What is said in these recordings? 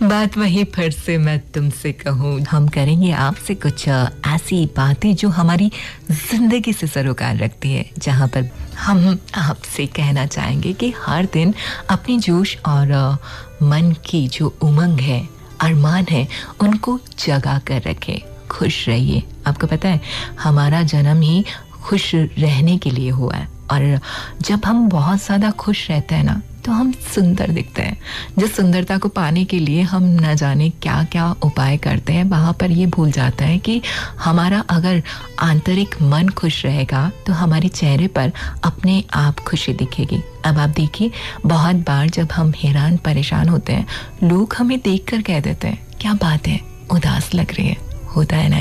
बात वही फिर से मैं तुमसे कहूँ, हम करेंगे आपसे कुछ ऐसी बातें जो हमारी जिंदगी से सरोकार रखती है, जहाँ पर हम आपसे कहना चाहेंगे कि हर दिन अपनी जोश और मन की जो उमंग है, अरमान है, उनको जगा कर रखें। खुश रहिए। आपको पता है हमारा जन्म ही खुश रहने के लिए हुआ है, और जब हम बहुत ज़्यादा खुश रहते हैं ना, तो हम सुंदर दिखते हैं। जिस सुंदरता को पाने के लिए हम न जाने क्या क्या उपाय करते हैं, वहाँ पर ये भूल जाता है कि हमारा अगर आंतरिक मन खुश रहेगा तो हमारे चेहरे पर अपने आप खुशी दिखेगी। अब आप देखिए, बहुत बार जब हम हैरान परेशान होते हैं, लोग हमें देखकर कह देते हैं, क्या बात है, उदास लग रही है। होता है ना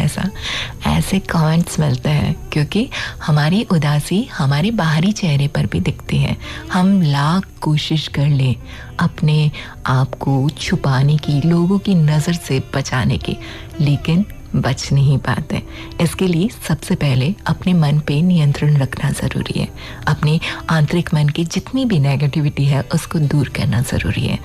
ऐसे कमेंट्स मिलते हैं, क्योंकि हमारी उदासी हमारे बाहरी चेहरे पर भी दिखती है। हम लाख कोशिश कर लें अपने आप को छुपाने की, लोगों की नज़र से बचाने की, लेकिन बच नहीं पाते। इसके लिए सबसे पहले अपने मन पे नियंत्रण रखना ज़रूरी है। अपने आंतरिक मन की जितनी भी नेगेटिविटी है उसको दूर करना ज़रूरी है।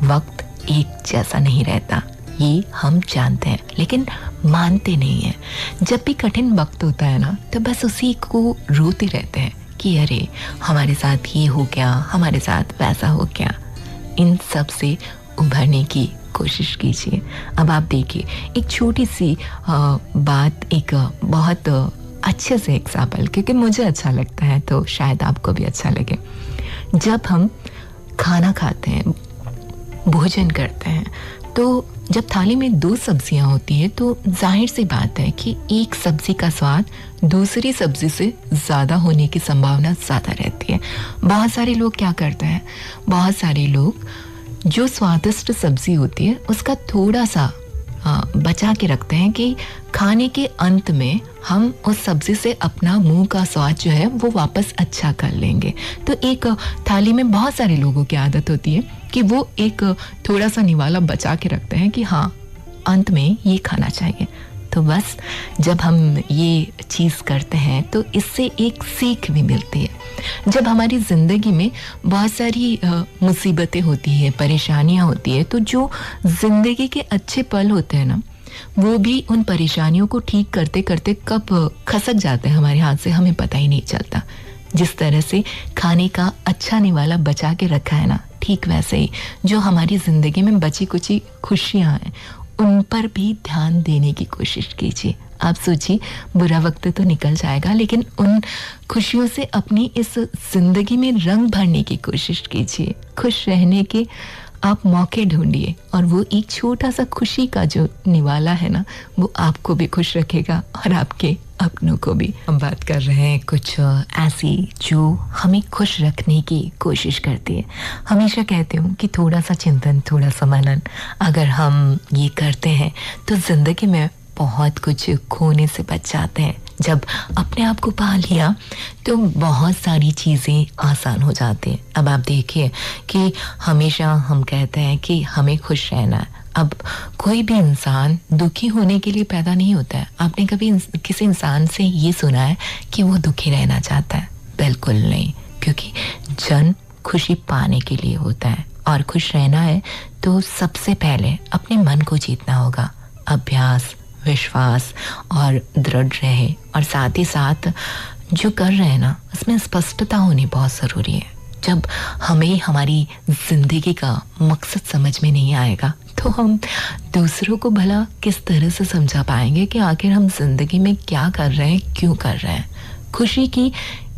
वक्त एक जैसा नहीं रहता, ये हम जानते हैं, लेकिन मानते नहीं हैं। जब भी कठिन वक्त होता है ना, तो बस उसी को रोते रहते हैं कि अरे हमारे साथ ये हो गया, हमारे साथ वैसा हो गया। इन सब से उभरने की कोशिश कीजिए। अब आप देखिए, एक छोटी सी बात, एक बहुत अच्छे से एग्जाम्पल, क्योंकि मुझे अच्छा लगता है तो शायद आपको भी अच्छा लगे। जब हम खाना खाते हैं, भोजन करते हैं, तो जब थाली में 2 सब्जियां होती है, तो जाहिर सी बात है कि एक सब्जी का स्वाद दूसरी सब्जी से ज़्यादा होने की संभावना ज़्यादा रहती है। बहुत सारे लोग क्या करते हैं, बहुत सारे लोग जो स्वादिष्ट सब्जी होती है उसका थोड़ा सा बचा के रखते हैं कि खाने के अंत में हम उस सब्जी से अपना मुंह का स्वाद जो है वो वापस अच्छा कर लेंगे। तो एक थाली में बहुत सारे लोगों की आदत होती है कि वो एक थोड़ा सा निवाला बचा के रखते हैं कि हाँ, अंत में ये खाना चाहिए। तो बस जब हम ये चीज़ करते हैं तो इससे एक सीख भी मिलती है। जब हमारी ज़िंदगी में बहुत सारी मुसीबतें होती है, परेशानियां होती है, तो जो ज़िंदगी के अच्छे पल होते हैं ना, वो भी उन परेशानियों को ठीक करते करते कब खसक जाते हैं हमारे हाथ से, हमें पता ही नहीं चलता। जिस तरह से खाने का अच्छा निवाला बचा के रखा है ना, ठीक वैसे ही जो हमारी ज़िंदगी में बची कुची खुशियाँ हैं, उन पर भी ध्यान देने की कोशिश कीजिए। आप सोचिए, बुरा वक्त तो निकल जाएगा, लेकिन उन खुशियों से अपनी इस जिंदगी में रंग भरने की कोशिश कीजिए। खुश रहने के आप मौके ढूंढिए, और वो एक छोटा सा खुशी का जो निवाला है ना, वो आपको भी खुश रखेगा और आपके अपनों को भी। हम बात कर रहे हैं कुछ ऐसी जो हमें खुश रखने की कोशिश करती है। हमेशा कहती हूँ कि थोड़ा सा चिंतन, थोड़ा सा मनन अगर हम ये करते हैं तो ज़िंदगी में बहुत कुछ खोने से बच जाते हैं। जब अपने आप को पा लिया तो बहुत सारी चीज़ें आसान हो जाती हैं। अब आप देखिए कि हमेशा हम कहते हैं कि हमें खुश रहना है। अब कोई भी इंसान दुखी होने के लिए पैदा नहीं होता है। आपने कभी किसी इंसान से ये सुना है कि वो दुखी रहना चाहता है? बिल्कुल नहीं, क्योंकि जन्म खुशी पाने के लिए होता है, और खुश रहना है तो सबसे पहले अपने मन को जीतना होगा। अभ्यास, विश्वास और दृढ़ रहे, और साथ ही साथ जो कर रहे हैं ना, उसमें स्पष्टता होनी बहुत ज़रूरी है। जब हमें हमारी ज़िंदगी का मकसद समझ में नहीं आएगा तो हम दूसरों को भला किस तरह से समझा पाएंगे कि आखिर हम ज़िंदगी में क्या कर रहे हैं, क्यों कर रहे हैं। खुशी की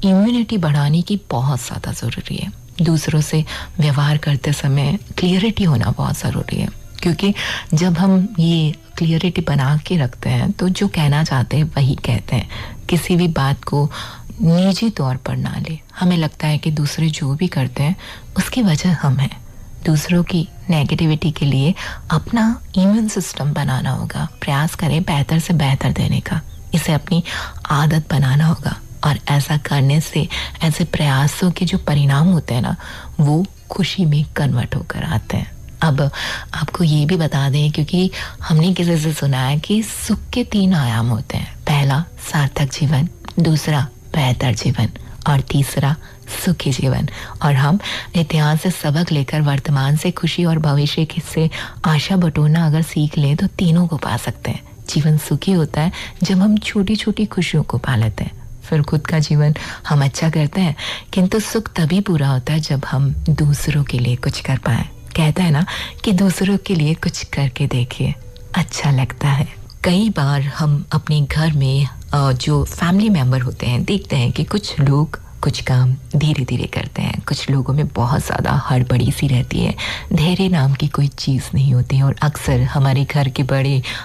इम्यूनिटी बढ़ाने की बहुत ज़्यादा ज़रूरी है। दूसरों से व्यवहार करते समय क्लियरिटी होना बहुत ज़रूरी है, क्योंकि जब हम ये क्लियरिटी बना के रखते हैं तो जो कहना चाहते हैं वही कहते हैं। किसी भी बात को निजी तौर पर ना ले। हमें लगता है कि दूसरे जो भी करते हैं उसकी वजह हम हैं। दूसरों की नेगेटिविटी के लिए अपना इम्यून सिस्टम बनाना होगा। प्रयास करें बेहतर से बेहतर देने का, इसे अपनी आदत बनाना होगा, और ऐसा करने से ऐसे प्रयासों के जो परिणाम होते हैं ना, वो खुशी में कन्वर्ट होकर आते हैं। अब आपको ये भी बता दें, क्योंकि हमने किसी से सुना है कि सुख के 3 आयाम होते हैं। पहला सार्थक जीवन, दूसरा बेहतर जीवन, और तीसरा सुखी जीवन। और हम इतिहास से सबक लेकर वर्तमान से खुशी और भविष्य से आशा बटोरना अगर सीख लें तो तीनों को पा सकते हैं। जीवन सुखी होता है जब हम छोटी छोटी खुशियों को पा लेते हैं, फिर खुद का जीवन हम अच्छा करते हैं। किंतु सुख तभी पूरा होता है जब हम दूसरों के लिए कुछ कर पाएं। कहते हैं ना कि दूसरों के लिए कुछ करके देखिए, अच्छा लगता है। कई बार हम अपने घर में जो फैमिली मेंबर होते हैं देखते हैं कि कुछ लोग कुछ काम धीरे धीरे करते हैं, कुछ लोगों में बहुत ज़्यादा हड़बड़ी सी रहती है, धैर्य नाम की कोई चीज़ नहीं होती। और अक्सर हमारे घर के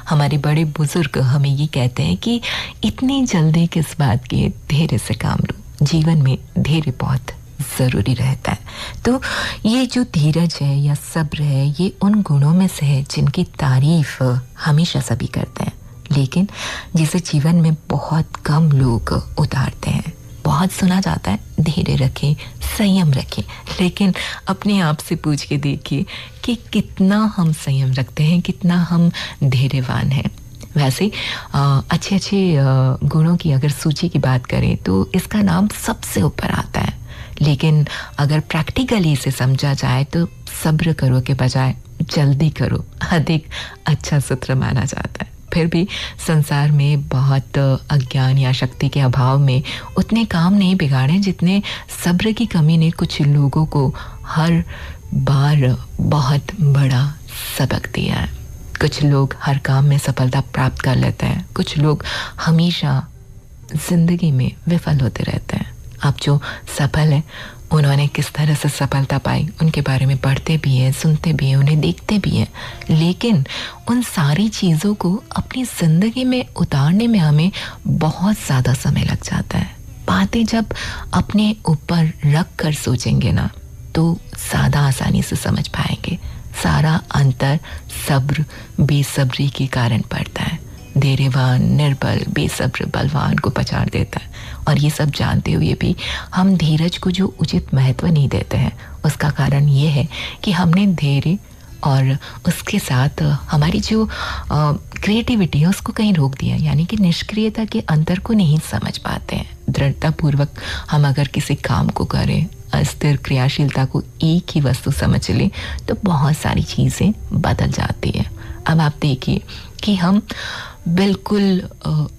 हमारे बड़े बुजुर्ग हमें ये कहते हैं कि इतनी जल्दी किस बात की, धैर्य से काम लो। जीवन में धैर्य बहुत ज़रूरी रहता है। तो ये जो धीरज है या सब्र है, ये उन गुणों में से है जिनकी तारीफ हमेशा सभी करते हैं, लेकिन जिसे जीवन में बहुत कम लोग उतारते हैं। बहुत सुना जाता है धैर्य रखें, संयम रखें, लेकिन अपने आप से पूछ के देखिए कि कितना हम संयम रखते हैं, कितना हम धैर्यवान हैं। वैसे अच्छे अच्छे गुणों की अगर सूची की बात करें तो इसका नाम सबसे ऊपर आता है, लेकिन अगर प्रैक्टिकली इसे समझा जाए तो सब्र करो के बजाय जल्दी करो अधिक अच्छा सूत्र माना जाता है। फिर भी संसार में बहुत अज्ञान या शक्ति के अभाव में उतने काम नहीं बिगाड़े जितने सब्र की कमी ने कुछ लोगों को हर बार बहुत बड़ा सबक दिया है। कुछ लोग हर काम में सफलता प्राप्त कर लेते हैं, कुछ लोग हमेशा जिंदगी में विफल होते रहते हैं। अब जो सफल है उन्होंने किस तरह से सफलता पाई उनके बारे में पढ़ते भी हैं, सुनते भी हैं, उन्हें देखते भी हैं, लेकिन उन सारी चीज़ों को अपनी ज़िंदगी में उतारने में हमें बहुत ज़्यादा समय लग जाता है। बातें जब अपने ऊपर रख कर सोचेंगे ना तो ज़्यादा आसानी से समझ पाएंगे। सारा अंतर सब्र बेसब्री के कारण पड़ता है। धैर्यवान निर्बल, बेसब्र बलवान को पछाड़ देता है। और ये सब जानते हुए भी हम धीरज को जो उचित महत्व नहीं देते हैं, उसका कारण ये है कि हमने धैर्य और उसके साथ हमारी जो क्रिएटिविटी है उसको कहीं रोक दिया, यानी कि निष्क्रियता के अंतर को नहीं समझ पाते हैं। दृढ़तापूर्वक हम अगर किसी काम को करें, अस्थिर क्रियाशीलता को एक ही वस्तु समझ लें तो बहुत सारी चीज़ें बदल जाती हैं। अब आप देखिए कि हम बिल्कुल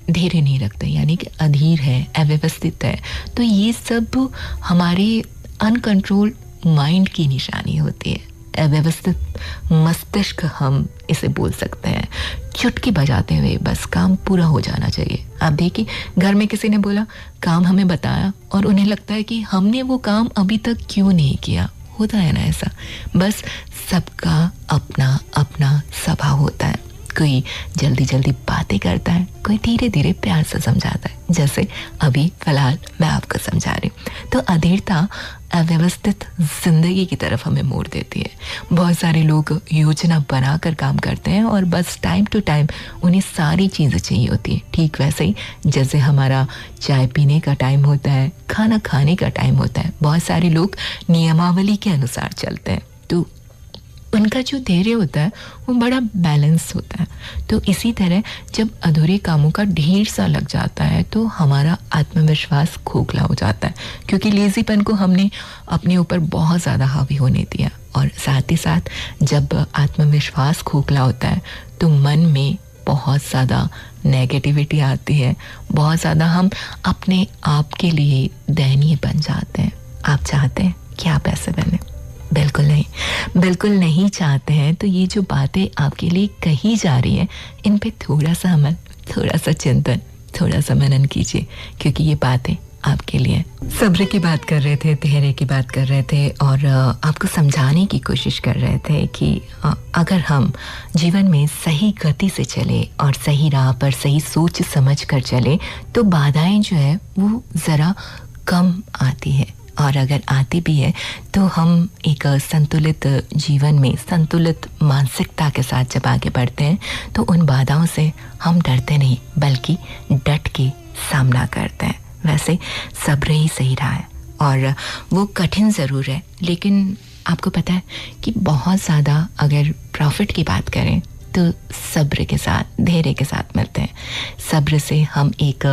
धैर्य नहीं रखते, यानी कि अधीर है, अव्यवस्थित है, तो ये सब हमारे अनकंट्रोल माइंड की निशानी होती है। अव्यवस्थित मस्तिष्क हम इसे बोल सकते हैं। चुटकी बजाते हुए बस काम पूरा हो जाना चाहिए। आप देखिए घर में किसी ने बोला, काम हमें बताया, और उन्हें लगता है कि हमने वो काम अभी तक क्यों नहीं किया। होता है ना ऐसा, बस सबका अपना अपना स्वभाव होता है। कोई जल्दी जल्दी बातें करता है, कोई धीरे धीरे प्यार से समझाता है, जैसे अभी फिलहाल मैं आपको समझा रही हूँ। तो अधीरता अव्यवस्थित जिंदगी की तरफ हमें मोड़ देती है। बहुत सारे लोग योजना बनाकर काम करते हैं और बस टाइम टू टाइम उन्हें सारी चीज़ें चाहिए होती है। ठीक वैसे ही जैसे हमारा चाय पीने का टाइम होता है, खाना खाने का टाइम होता है, बहुत सारे लोग नियमावली के अनुसार चलते हैं, तो उनका जो धैर्य होता है वो बड़ा बैलेंस होता है। तो इसी तरह जब अधूरे कामों का ढेर सा लग जाता है तो हमारा आत्मविश्वास खोखला हो जाता है, क्योंकि लेजीपन को हमने अपने ऊपर बहुत ज़्यादा हावी होने दिया। और साथ ही साथ जब आत्मविश्वास खोखला होता है तो मन में बहुत ज़्यादा नेगेटिविटी आती है, बहुत ज़्यादा हम अपने आप के लिए दयनीय बन जाते हैं। आप चाहते हैं कि आप ऐसे बने? बिल्कुल नहीं, बिल्कुल नहीं चाहते हैं। तो ये जो बातें आपके लिए कही जा रही हैं, इन पे थोड़ा सा अमल, थोड़ा सा चिंतन, थोड़ा सा मनन कीजिए, क्योंकि ये बातें आपके लिए। सब्र की बात कर रहे थे, धैर्य की बात कर रहे थे, और आपको समझाने की कोशिश कर रहे थे कि अगर हम जीवन में सही गति से चले और सही राह पर सही सोच समझ कर चले तो बाधाएं जो है वो ज़रा कम आती है। और अगर आती भी है तो हम एक संतुलित जीवन में संतुलित मानसिकता के साथ जब आगे बढ़ते हैं तो उन बाधाओं से हम डरते नहीं, बल्कि डट के सामना करते हैं। वैसे सब्र ही सही रहा है, और वो कठिन ज़रूर है, लेकिन आपको पता है कि बहुत ज़्यादा अगर प्रॉफिट की बात करें तो सब्र के साथ, धैर्य के साथ मिलते हैं। सब्र से हम एक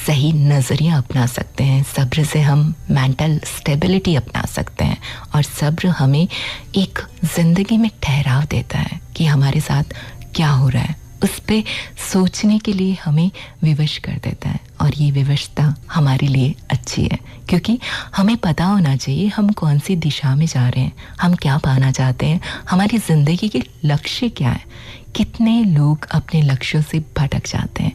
सही नज़रिया अपना सकते हैं, सब्र से हम मेंटल स्टेबिलिटी अपना सकते हैं, और सब्र हमें एक ज़िंदगी में ठहराव देता है कि हमारे साथ क्या हो रहा है, उस पे सोचने के लिए हमें विवश कर देता है। और ये विवशता हमारे लिए अच्छी है, क्योंकि हमें पता होना चाहिए हम कौन सी दिशा में जा रहे हैं, हम क्या पाना चाहते हैं, हमारी ज़िंदगी के लक्ष्य क्या है। कितने लोग अपने लक्ष्यों से भटक जाते हैं।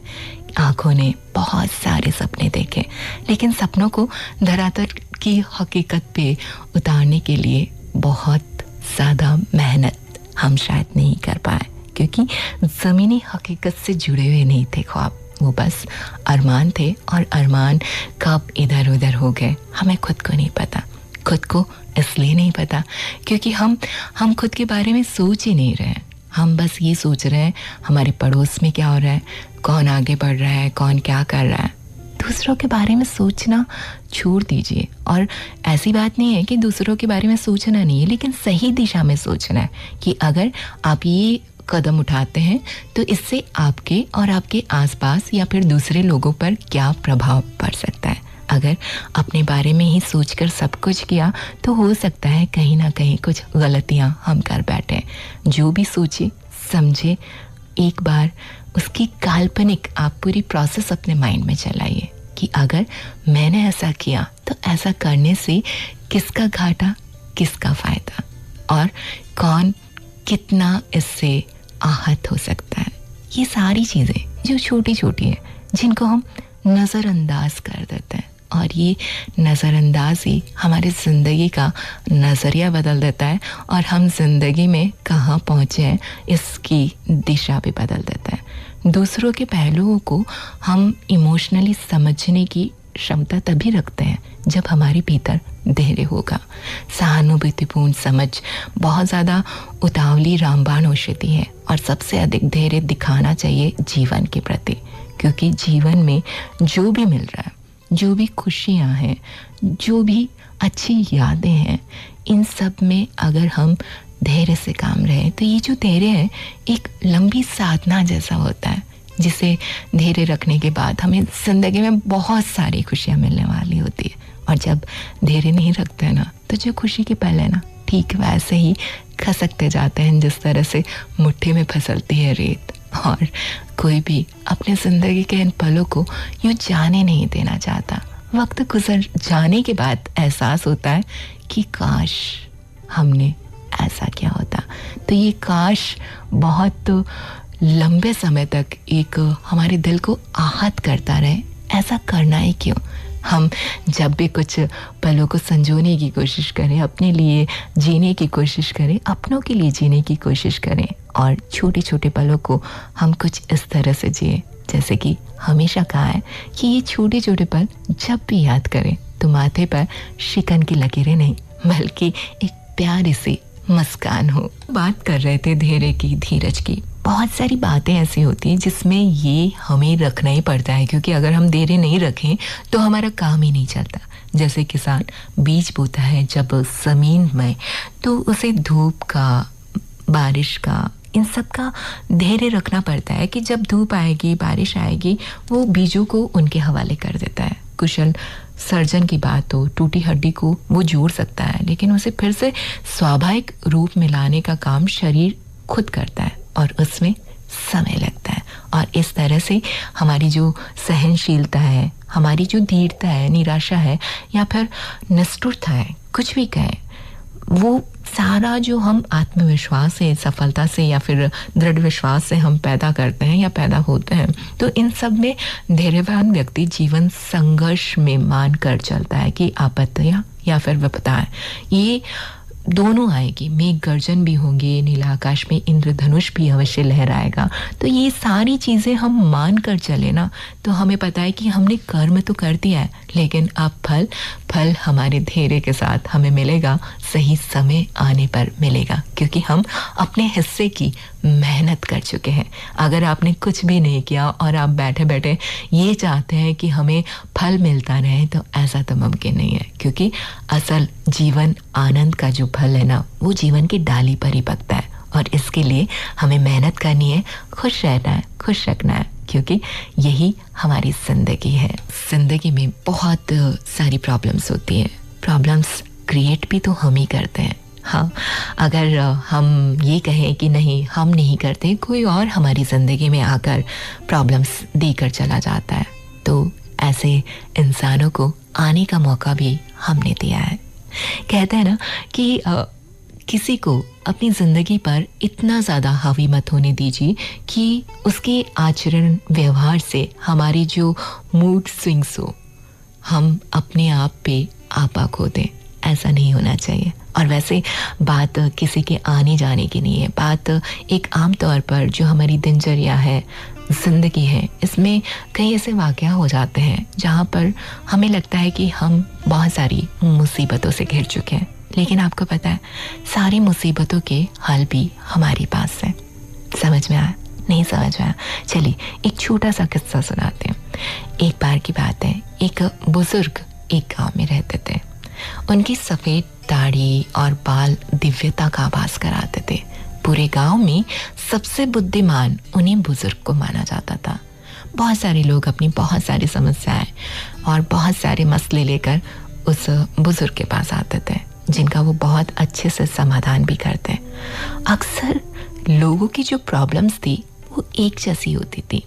आँखों ने बहुत सारे सपने देखे, लेकिन सपनों को धरातल की हकीकत पे उतारने के लिए बहुत ज़्यादा मेहनत हम शायद नहीं कर पाए, क्योंकि ज़मीनी हकीकत से जुड़े हुए नहीं थे ख्वाब। वो बस अरमान थे, और अरमान कब इधर उधर हो गए हमें खुद को नहीं पता। खुद को इसलिए नहीं पता क्योंकि हम खुद के बारे में सोच ही नहीं रहे हैं। हम बस ये सोच रहे हैं हमारे पड़ोस में क्या हो रहा है, कौन आगे बढ़ रहा है, कौन क्या कर रहा है। दूसरों के बारे में सोचना छोड़ दीजिए। और ऐसी बात नहीं है कि दूसरों के बारे में सोचना नहीं है, लेकिन सही दिशा में सोचना है कि अगर आप ये कदम उठाते हैं तो इससे आपके और आपके आसपास या फिर दूसरे लोगों पर क्या प्रभाव पड़ सकता है। अगर अपने बारे में ही सोचकर सब कुछ किया तो हो सकता है कहीं ना कहीं कुछ गलतियां हम कर बैठे। जो भी सोचे समझे, एक बार उसकी काल्पनिक आप पूरी प्रोसेस अपने माइंड में चलाइए कि अगर मैंने ऐसा किया तो ऐसा करने से किसका घाटा, किसका फ़ायदा, और कौन कितना इससे आहत हो सकता है। ये सारी चीज़ें जो छोटी छोटी हैं, जिनको हम नज़रअंदाज कर देते हैं, और ये नज़रअंदाजी हमारी ज़िंदगी का नज़रिया बदल देता है, और हम ज़िंदगी में कहाँ पहुँचे हैं इसकी दिशा भी बदल देता है। दूसरों के पहलुओं को हम इमोशनली समझने की क्षमता तभी रखते हैं जब हमारे भीतर धैर्य होगा। सहानुभूतिपूर्ण समझ बहुत ज़्यादा उतावली रामबाण औषधि है, और सबसे अधिक धैर्य दिखाना चाहिए जीवन के प्रति, क्योंकि जीवन में जो भी मिल रहा है, जो भी खुशियाँ हैं, जो भी अच्छी यादें हैं, इन सब में अगर हम धैर्य से काम रहे तो ये जो धैर्य है एक लंबी साधना जैसा होता है, जिसे धैर्य रखने के बाद हमें ज़िंदगी में बहुत सारी खुशियाँ मिलने वाली होती है। और जब धैर्य नहीं रखते हैं ना, तो जो खुशी के पल है ना, ठीक वैसे ही खसकते जाते हैं जिस तरह से मुट्ठी में फिसलती है रेत। और कोई भी अपने ज़िंदगी के इन पलों को यूँ जाने नहीं देना चाहता। वक्त गुजर जाने के बाद एहसास होता है कि काश हमने ऐसा किया होता। तो ये काश बहुत लंबे समय तक एक हमारे दिल को आहत करता रहे। ऐसा करना ही क्यों? हम जब भी कुछ पलों को संजोने की कोशिश करें, अपने लिए जीने की कोशिश करें, अपनों के लिए जीने की कोशिश करें, और छोटे छोटे पलों को हम कुछ इस तरह से जिए जैसे कि हमेशा कहा है कि ये छोटे छोटे पल जब भी याद करें तो माथे पर शिकन की लकीरें नहीं, बल्कि एक प्यारी सी मुस्कान हो। बात कर रहे थे धैर्य की, धीरज की। बहुत सारी बातें ऐसी होती हैं जिसमें ये हमें रखना ही पड़ता है, क्योंकि अगर हम धैर्य नहीं रखें तो हमारा काम ही नहीं चलता। जैसे किसान बीज बोता है जब ज़मीन में, तो उसे धूप का, बारिश का, इन सब का धैर्य रखना पड़ता है कि जब धूप आएगी, बारिश आएगी, वो बीजों को उनके हवाले कर देता है। कुशल सर्जन की बात हो, टूटी हड्डी को वो जोड़ सकता है, लेकिन उसे फिर से स्वाभाविक रूप में लाने का काम शरीर खुद करता है, और उसमें समय लगता है। और इस तरह से हमारी जो सहनशीलता है, हमारी जो धीरता है, निराशा है, या फिर निष्ठुरता है, कुछ भी कहें, वो सारा जो हम आत्मविश्वास से, सफलता से, या फिर दृढ़ विश्वास से हम पैदा करते हैं या पैदा होते हैं, तो इन सब में धैर्यवान व्यक्ति जीवन संघर्ष में मान कर चलता है कि आपत्तियाँ या फिर विपदाएं ये दोनों आएगी। मेघ गर्जन भी होंगे, नीला आकाश में इंद्रधनुष भी अवश्य लहराएगा। तो ये सारी चीज़ें हम मान कर चले ना, तो हमें पता है कि हमने कर्म तो कर दिया है, लेकिन अब फल हमारे धैर्य के साथ हमें मिलेगा, सही समय आने पर मिलेगा, क्योंकि हम अपने हिस्से की मेहनत कर चुके हैं। अगर आपने कुछ भी नहीं किया और आप बैठे बैठे ये चाहते हैं कि हमें फल मिलता रहे, तो ऐसा तो मुमकिन नहीं है, क्योंकि असल जीवन आनंद का जो फल है ना, वो जीवन की डाली पर ही पकता है, और इसके लिए हमें मेहनत करनी है, खुश रहना है, खुश रखना है, क्योंकि यही हमारी ज़िंदगी है। ज़िंदगी में बहुत सारी प्रॉब्लम्स होती हैं। प्रॉब्लम्स क्रिएट भी तो हम ही करते हैं। हाँ, अगर हम ये कहें कि नहीं हम नहीं करते, कोई और हमारी ज़िंदगी में आकर प्रॉब्लम्स देकर चला जाता है, तो ऐसे इंसानों को आने का मौका भी हमने दिया है। कहते हैं ना कि किसी को अपनी ज़िंदगी पर इतना ज़्यादा हावी मत होने दीजिए कि उसके आचरण व्यवहार से हमारी जो मूड स्विंग्स हो, हम अपने आप पे आपा खो दें। ऐसा नहीं होना चाहिए। और वैसे बात किसी के आने जाने की नहीं है, बात एक आम तौर पर जो हमारी दिनचर्या है, ज़िंदगी है, इसमें कई ऐसे वाक़या हो जाते हैं जहाँ पर हमें लगता है कि हम बहुत सारी मुसीबतों से घिर चुके हैं, लेकिन आपको पता है सारी मुसीबतों के हल भी हमारे पास है। समझ में आया? नहीं समझ में आया? चलिए एक छोटा सा किस्सा सुनाते हैं। एक बार की बात है, एक बुजुर्ग एक गांव में रहते थे। उनकी सफ़ेद दाढ़ी और बाल दिव्यता का आभास कराते थे। पूरे गांव में सबसे बुद्धिमान उन्हीं बुजुर्ग को माना जाता था। बहुत सारे लोग अपनी बहुत सारी समस्याएं और बहुत सारे मसले लेकर उस बुजुर्ग के पास आते थे, जिनका वो बहुत अच्छे से समाधान भी करते। अक्सर लोगों की जो प्रॉब्लम्स थी वो एक जैसी होती थी।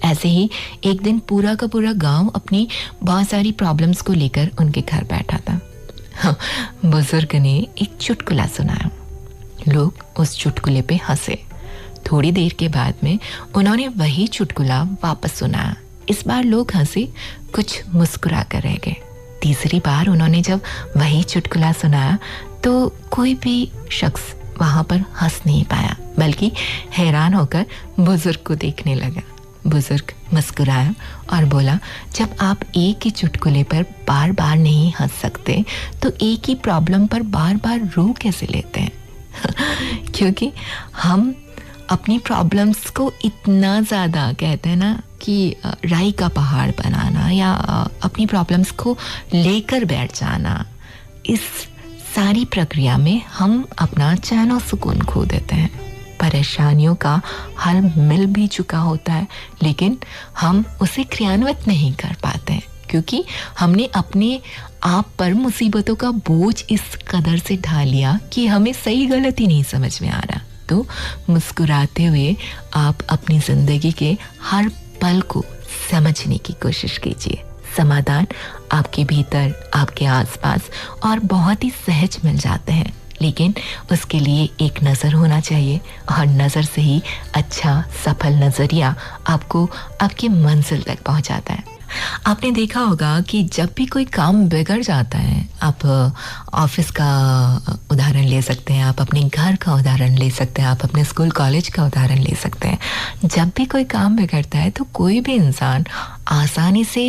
ऐसे ही एक दिन पूरा का पूरा गांव अपनी बहुत सारी प्रॉब्लम्स को लेकर उनके घर बैठा था। बुजुर्ग ने एक चुटकुला सुनाया। लोग उस चुटकुले पे हंसे। थोड़ी देर के बाद में उन्होंने वही चुटकुला वापस सुनाया। इस बार लोग हंसे, कुछ मुस्कुरा कर रह गए। तीसरी बार उन्होंने जब वही चुटकुला सुनाया तो कोई भी शख्स वहां पर हंस नहीं पाया, बल्कि हैरान होकर बुजुर्ग को देखने लगा। बुजुर्ग मुस्कुराया और बोला, जब आप एक ही चुटकुले पर बार बार नहीं हंस सकते तो एक ही प्रॉब्लम पर बार बार रो कैसे लेते हैं? क्योंकि हम अपनी प्रॉब्लम्स को इतना ज़्यादा, कहते हैं ना कि राई का पहाड़ बनाना या अपनी प्रॉब्लम्स को लेकर बैठ जाना, इस सारी प्रक्रिया में हम अपना चैन और सुकून खो देते हैं। परेशानियों का हल मिल भी चुका होता है, लेकिन हम उसे क्रियान्वित नहीं कर पाते हैं, क्योंकि हमने अपने आप पर मुसीबतों का बोझ इस कदर से ढाल लिया कि हमें सही गलती नहीं समझ में आ रहा। तो मुस्कुराते हुए आप अपनी ज़िंदगी के हर पल को समझने की कोशिश कीजिए। समाधान आपके भीतर, आपके आसपास और बहुत ही सहज मिल जाते हैं, लेकिन उसके लिए एक नज़र होना चाहिए, और नज़र से ही अच्छा सफल नज़रिया आपको आपकी मंजिल तक पहुंचाता है। आपने देखा होगा कि जब भी कोई काम बिगड़ जाता है, आप ऑफिस का उदाहरण ले सकते हैं, आप अपने घर का उदाहरण ले सकते हैं, आप अपने स्कूल कॉलेज का उदाहरण ले सकते हैं। जब भी कोई काम बिगड़ता है तो कोई भी इंसान आसानी से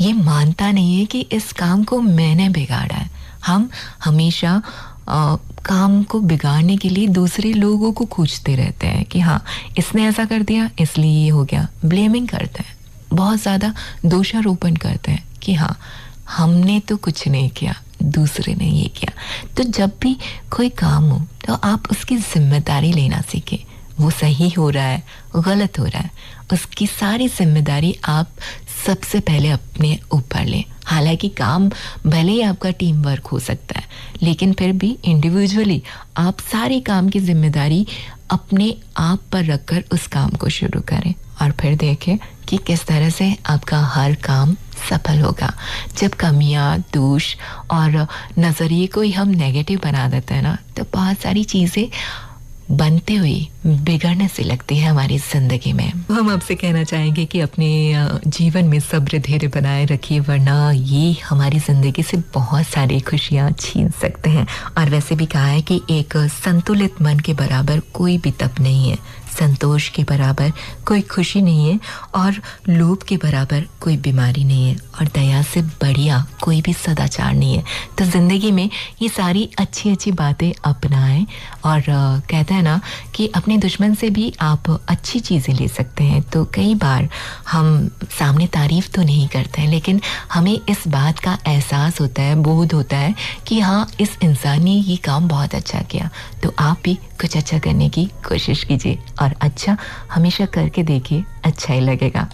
ये मानता नहीं है कि इस काम को मैंने बिगाड़ा है। हम हमेशा काम को बिगाड़ने के लिए दूसरे लोगों को खोजते रहते हैं कि हाँ इसने ऐसा कर दिया इसलिए ये हो गया। ब्लेमिंग करते हैं, बहुत ज़्यादा दोषारोपण करते हैं कि हाँ हमने तो कुछ नहीं किया, दूसरे ने ये किया। तो जब भी कोई काम हो तो आप उसकी जिम्मेदारी लेना सीखें। वो सही हो रहा है, गलत हो रहा है, उसकी सारी जिम्मेदारी आप सबसे पहले अपने ऊपर लें। हालांकि काम भले ही आपका टीम वर्क हो सकता है, लेकिन फिर भी इंडिविजुअली आप सारे काम की जिम्मेदारी अपने आप पर रखकर उस काम को शुरू करें, और फिर देखें कि किस तरह से आपका हर काम सफल होगा। जब कमियां, दोष और नज़रिए को ही हम नेगेटिव बना देते हैं ना, तो बहुत सारी चीज़ें बनते हुए बिगड़ने से लगती है हमारी ज़िंदगी में। हम आपसे कहना चाहेंगे कि अपने जीवन में सब्र धैर्य बनाए रखिए, वरना ये हमारी ज़िंदगी से बहुत सारी खुशियाँ छीन सकते हैं। और वैसे भी कहा है कि एक संतुलित मन के बराबर कोई भी तप नहीं है, संतोष के बराबर कोई खुशी नहीं है, और लोभ के बराबर कोई बीमारी नहीं है, और दया से बढ़िया कोई भी सदाचार नहीं है। तो ज़िंदगी में ये सारी अच्छी अच्छी बातें अपनाएं, और कहते हैं ना कि अपने दुश्मन से भी आप अच्छी चीज़ें ले सकते हैं। तो कई बार हम सामने तारीफ़ तो नहीं करते हैं, लेकिन हमें इस बात का एहसास होता है, बोध होता है कि हाँ इस इंसान ने ये काम बहुत अच्छा किया, तो आप भी कुछ अच्छा करने की कोशिश कीजिए और अच्छा हमेशा करके देखिए, अच्छा ही लगेगा।